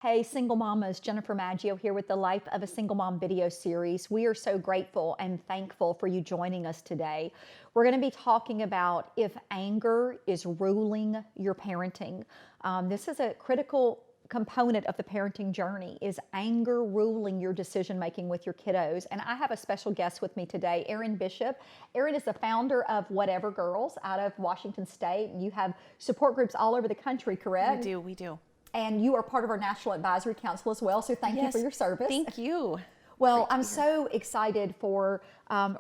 Hey, single mamas, Jennifer Maggio here with the Life of a Single Mom video series. We are so grateful and thankful for you joining us today. We're going to be talking about if anger is ruling your parenting. This is a critical component of the parenting journey. Is anger ruling your decision making with your kiddos? And I have a special guest with me today, Erin Bishop. Erin is the founder of Whatever Girls out of Washington State. You have support groups all over the country, correct? We do. And you are part of our National Advisory Council as well, so thank you for your service. Thank you. Well, I'm so excited for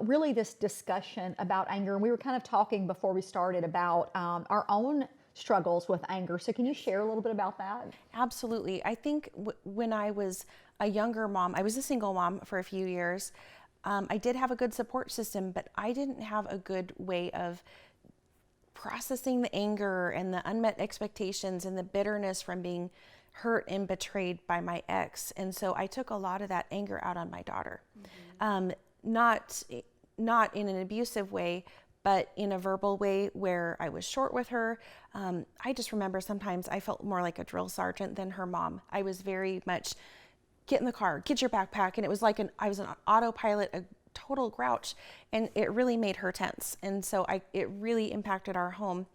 really this discussion about anger. And we were kind of talking before we started about our own struggles with anger. So can you share a little bit about that? Absolutely. I think when I was a younger mom, I was a single mom for a few years. I did have a good support system, but I didn't have a good way of processing the anger and the unmet expectations and the bitterness from being hurt and betrayed by my ex. And so I took a lot of that anger out on my daughter. Not in an abusive way, but in a verbal way where I was short with her. I just remember sometimes I felt more like a drill sergeant than her mom. I was very much, get in the car, get your backpack. And it was like I was an autopilot, a total grouch, and it really made her tense. And so it really impacted our home.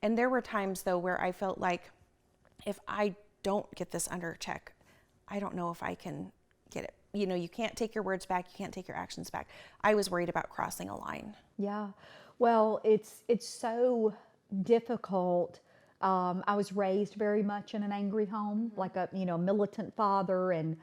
And there were times though where I felt like if I don't get this under check, I don't know if I can get it. You know, you can't take your words back, you can't take your actions back. I was worried about crossing a line. Yeah, well, it's so difficult. I was raised very much in an angry home, like a militant father, and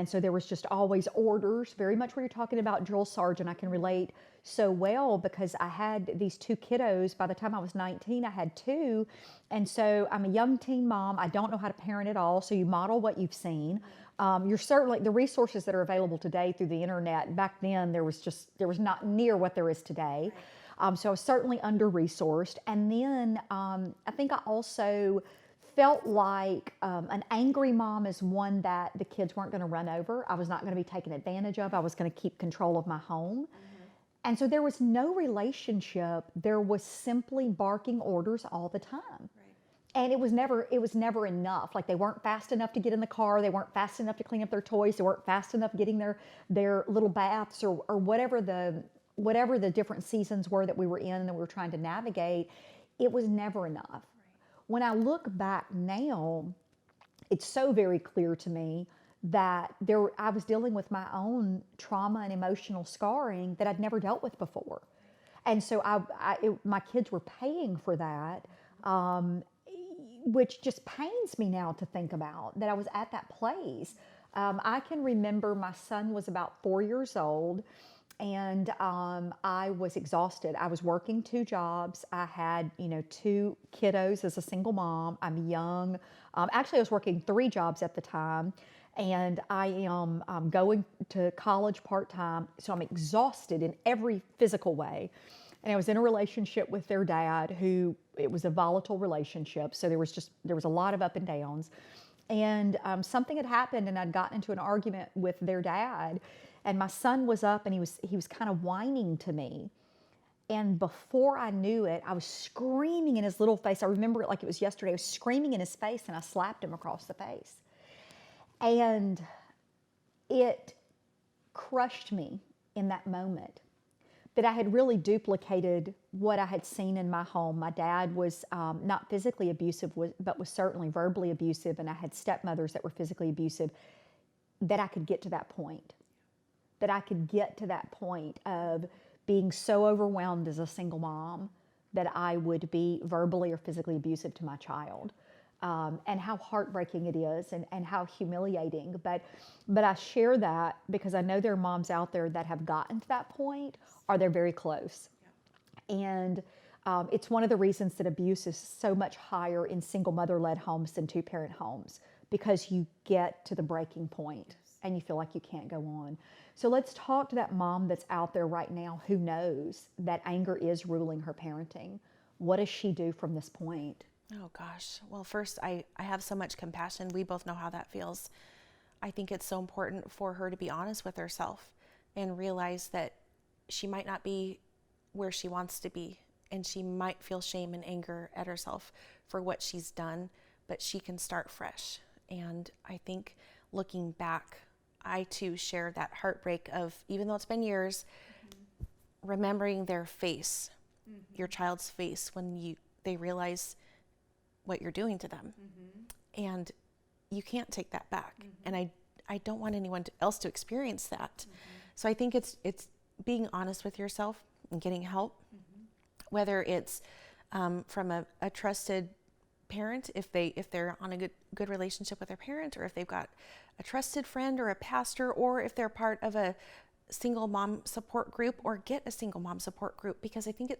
so there was just always orders. Very much where you're talking about drill sergeant, I can relate so well because I had these two kiddos. By the time I was 19, I had two, and so I'm a young teen mom. I don't know how to parent at all. So you model what you've seen. You're certainly the resources that are available today through the internet. Back then, there was not near what there is today. So I was certainly under-resourced. And then I think I also felt like an angry mom is one that the kids weren't going to run over. I was not going to be taken advantage of. I was going to keep control of my home. And so there was no relationship. There was simply barking orders all the time. And it was never enough. Like they weren't fast enough to get in the car. They weren't fast enough to clean up their toys. They weren't fast enough getting their little baths or whatever the different seasons were that we were in and that we were trying to navigate. It was never enough. When I look back now, it's so very clear to me that I was dealing with my own trauma and emotional scarring that I'd never dealt with before. And so my kids were paying for that, which just pains me now to think about that I was at that place. I can remember my son was about 4 years old, and I was exhausted. I was working 2 jobs. I had, 2 kiddos as a single mom. I'm young. Actually, I was working 3 jobs at the time, and I am going to college part-time. So I'm exhausted in every physical way. And I was in a relationship with their dad it was a volatile relationship. So there was a lot of up and downs. And something had happened, and I'd gotten into an argument with their dad. And my son was up, and he was kind of whining to me. And before I knew it, I was screaming in his little face. I remember it like it was yesterday. I was screaming in his face, and I slapped him across the face. And it crushed me in that moment that I had really duplicated what I had seen in my home. My dad was not physically abusive, but was certainly verbally abusive, and I had stepmothers that were physically abusive, that I could get to that point. That I could get to that point of being so overwhelmed as a single mom that I would be verbally or physically abusive to my child. And how heartbreaking it is and how humiliating. But I share that because I know there are moms out there that have gotten to that point or they're very close. Yeah. And it's one of the reasons that abuse is so much higher in single mother-led homes than 2-parent homes, because you get to the breaking point and you feel like you can't go on. So let's talk to that mom that's out there right now who knows that anger is ruling her parenting. What does she do from this point? Oh gosh. Well, first, I have so much compassion. We both know how that feels. I think it's so important for her to be honest with herself and realize that she might not be where she wants to be, and she might feel shame and anger at herself for what she's done, but she can start fresh. And I think looking back, I too share that heartbreak of, even though it's been years, remembering their face, your child's face, when they realize what you're doing to them. And you can't take that back. And I don't want anyone else to experience that. So I think it's being honest with yourself and getting help, whether it's from a trusted parent, if they're on a good relationship with their parent, or if they've got a trusted friend or a pastor, or if they're part of a single mom support group, or get a single mom support group, because I think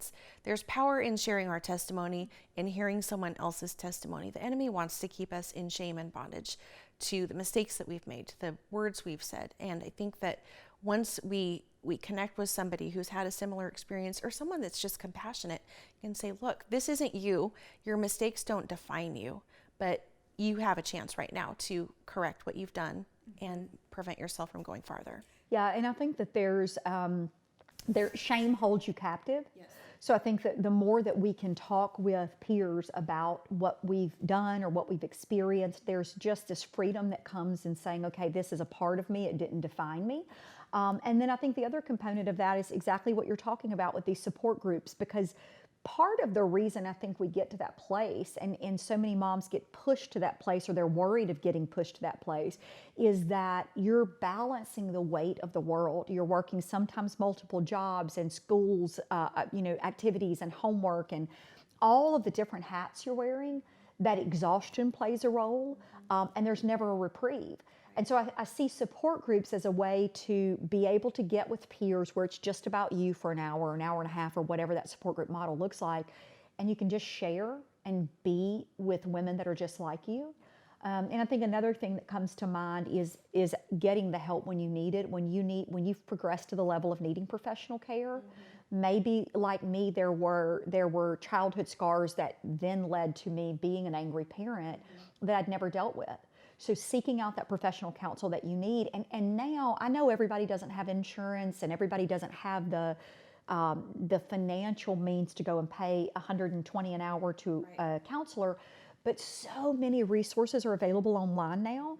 there's power in sharing our testimony and hearing someone else's testimony. The enemy wants to keep us in shame and bondage to the mistakes that we've made, the words we've said. And I think that once we connect with somebody who's had a similar experience, or someone that's just compassionate, and say, look, this isn't you. Your mistakes don't define you, but you have a chance right now to correct what you've done and prevent yourself from going farther. Yeah, and I think that shame holds you captive. Yes. So I think that the more that we can talk with peers about what we've done or what we've experienced, there's just this freedom that comes in saying, okay, this is a part of me, it didn't define me. And then I think the other component of that is exactly what you're talking about with these support groups, because part of the reason I think we get to that place, and so many moms get pushed to that place, or they're worried of getting pushed to that place, is that you're balancing the weight of the world. You're working sometimes multiple jobs and schools, activities and homework and all of the different hats you're wearing. That exhaustion plays a role, and there's never a reprieve. And so I see support groups as a way to be able to get with peers where it's just about you for an hour and a half, or whatever that support group model looks like. And you can just share and be with women that are just like you. And I think another thing that comes to mind is getting the help when you need it, when you've progressed to the level of needing professional care. Maybe like me, there were childhood scars that then led to me being an angry parent that I'd never dealt with. So seeking out that professional counsel that you need. And now I know everybody doesn't have insurance, and everybody doesn't have the financial means to go and pay $120 an hour to a counselor, but so many resources are available online now,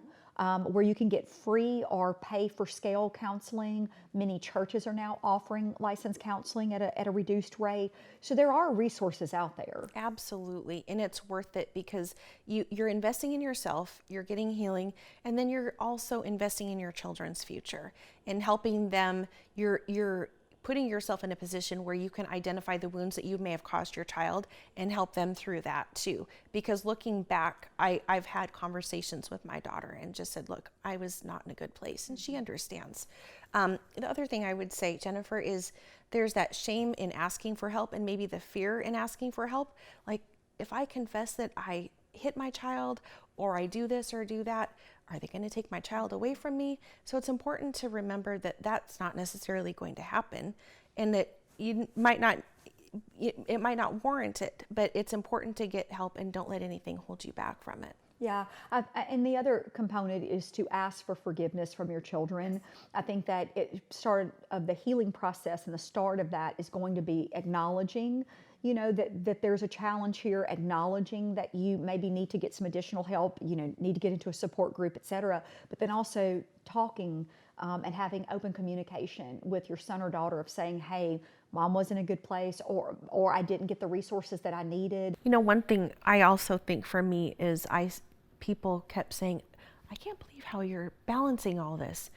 where you can get free or pay for scale counseling. Many churches are now offering licensed counseling at a reduced rate. So there are resources out there. Absolutely. And it's worth it, because you're investing in yourself, you're getting healing, and then you're also investing in your children's future and helping them. You're putting yourself in a position where you can identify the wounds that you may have caused your child and help them through that too. Because looking back, I've had conversations with my daughter and just said, look, I was not in a good place, and she understands. The other thing I would say, Jennifer, is there's that shame in asking for help, and maybe the fear in asking for help. Like, if I confess that I hit my child, or I do this or do that, are they going to take my child away from me? So it's important to remember that that's not necessarily going to happen, and that it might not warrant it, but it's important to get help, and don't let anything hold you back from it. Yeah, and the other component is to ask for forgiveness from your children. I think that the healing process, and the start of that is going to be acknowledging, that there's a challenge here, acknowledging that you maybe need to get some additional help, need to get into a support group, et cetera, but then also talking and having open communication with your son or daughter of saying, hey, mom was in a good place, or I didn't get the resources that I needed. One thing I also think for me is people kept saying, I can't believe how you're balancing all this,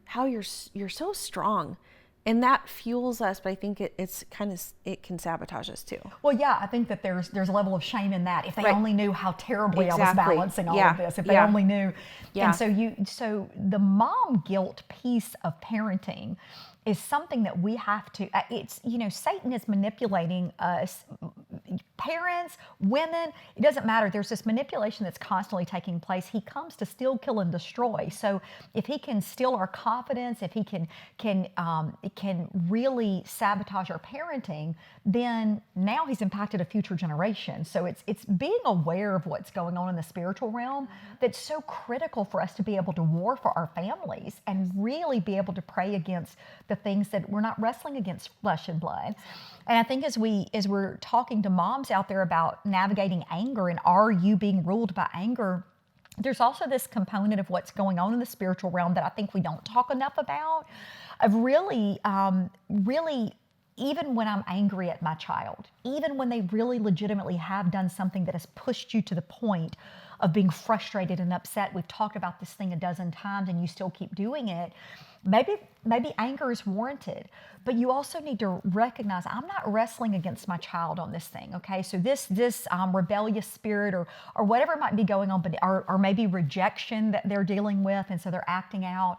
how you're so strong. And that fuels us, but I think it can sabotage us too. Well, yeah, I think that there's a level of shame in that. If they only knew how terribly I was balancing all of this, if they only knew. And so the mom guilt piece of parenting is something that we have to, Satan is manipulating us, parents, women, it doesn't matter. There's this manipulation that's constantly taking place. He comes to steal, kill, and destroy. So if he can steal our confidence, if he can really sabotage our parenting, then now he's impacted a future generation. So it's being aware of what's going on in the spiritual realm that's so critical for us to be able to war for our families and really be able to pray against the things that we're not wrestling against flesh and blood. And I think as we're talking to moms out there about navigating anger, and are you being ruled by anger, there's also this component of what's going on in the spiritual realm that I think we don't talk enough about, of really, really, even when I'm angry at my child, even when they really legitimately have done something that has pushed you to the point of being frustrated and upset. We've talked about this thing a dozen times and you still keep doing it. Maybe anger is warranted, but you also need to recognize I'm not wrestling against my child on this thing. Okay, so this rebellious spirit or whatever might be going on, but or maybe rejection that they're dealing with, and so they're acting out.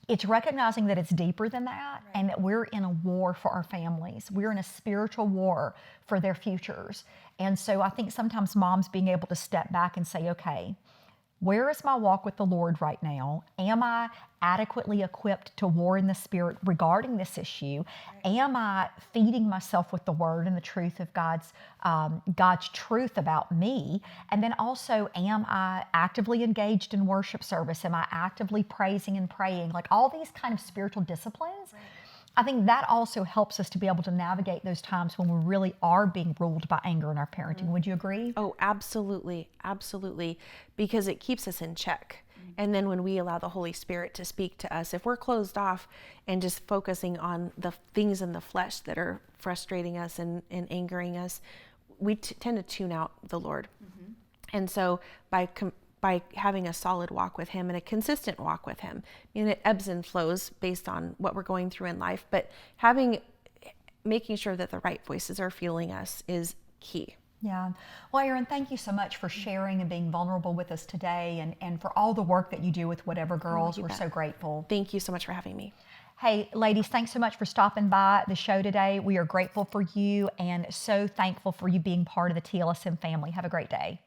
It's recognizing that it's deeper than that, and that we're in a war for our families. We're in a spiritual war for their futures. And so I think sometimes moms being able to step back and say, okay, where is my walk with the Lord right now? Am I adequately equipped to war in the Spirit regarding this issue? Am I feeding myself with the Word and the truth of God's truth about me? And then also, am I actively engaged in worship service? Am I actively praising and praying? Like all these kind of spiritual disciplines. I think that also helps us to be able to navigate those times when we really are being ruled by anger in our parenting. Would you agree? Oh, absolutely. Absolutely. Because it keeps us in check. And then when we allow the Holy Spirit to speak to us, if we're closed off and just focusing on the things in the flesh that are frustrating us and angering us, we tend to tune out the Lord. And so by having a solid walk with him and a consistent walk with him, and it ebbs and flows based on what we're going through in life, but making sure that the right voices are fueling us is key. Yeah. Well, Erin, thank you so much for sharing and being vulnerable with us today, and for all the work that you do with Whatever Girls. We're so grateful. Thank you so much for having me. Hey, ladies, thanks so much for stopping by the show today. We are grateful for you and so thankful for you being part of the TLSM family. Have a great day.